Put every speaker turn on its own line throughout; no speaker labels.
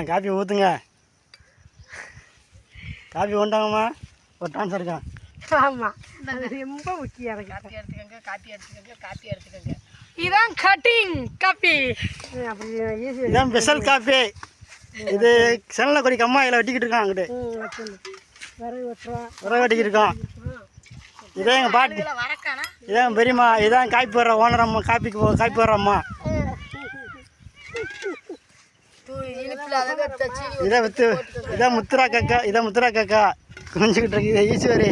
Copy ஊற்றுங்க. Copy கொண்டாங்கம்மா. ஒரு dance இருக்கான்.
ஆமாம், அது ரொம்ப முக்கியம்.
காப்பி எடுத்துக்கோங்க, காப்பி எடுத்துக்கோங்க, காப்பி எடுத்துக்கோங்க.
இதான் கட்டிங் காப்பி. அப்படி
இதான் ஸ்பெஷல் காப்பி. இது செல்ல கொடி கம்மா இதில் வெட்டிக்கிட்டு இருக்கான். அங்கிட்டு
விறகு வெட்டுறோம்,
விறகு வெட்டிக்கிட்டு இருக்கோம். இதான் எங்கள் பாட்டி, இதான் பெரியம்மா, இதான் காப்பி போடுற ஓனர் அம்மா. காப்பி போடுற அம்மா. இதான் முத்துரா காக்கா. இதான் முத்துரா காக்கா கொஞ்சிக்கிட்டு இருக்கு. இதை ஈஸ்வரி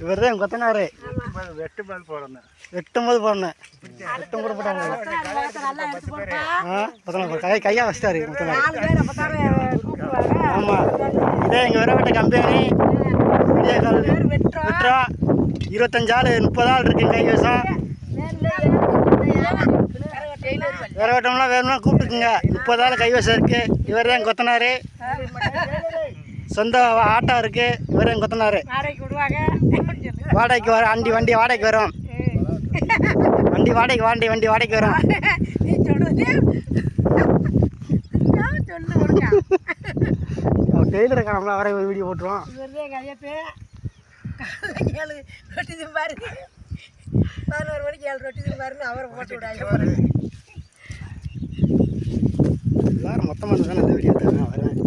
இவர் தான் கொத்தனாரு. வெட்டும்போது போடணும். வெட்டும் கூட போட்டாங்க. கையா வச்சிட்டாரு கொத்தனார். ஆமாம், இதே எங்கள் விறவட்ட கம்பெனி. வெட்டுறோம். 25 ஆள் 30 ஆள் இருக்கு கைவசம். விறவட்டம்லாம் வேணும்னா கூப்பிட்டுக்குங்க. 30 ஆள் கைவசம் இருக்கு. இவர் தான் கொத்தனாரு. சொந்த ஆட்டோ இருக்கு. இவர் தான் கொத்தனாரு. வாடகைக்கு வர வண்டி வாடகைக்கு வரும். வண்டி வாடகைக்கு வரும். டெய்லர் இருக்கா, நம்மளா வர வீடியோ போட்டுருவோம்.
ரொட்டி திம்பாரு 11 மணிக்கு 7 ரொட்டி திம்பாருன்னு அவரை போட்டு விடாது.
எல்லாரும் மொத்தமாக இருந்தால் தானே அந்த வீடியோ நான் வரேன்.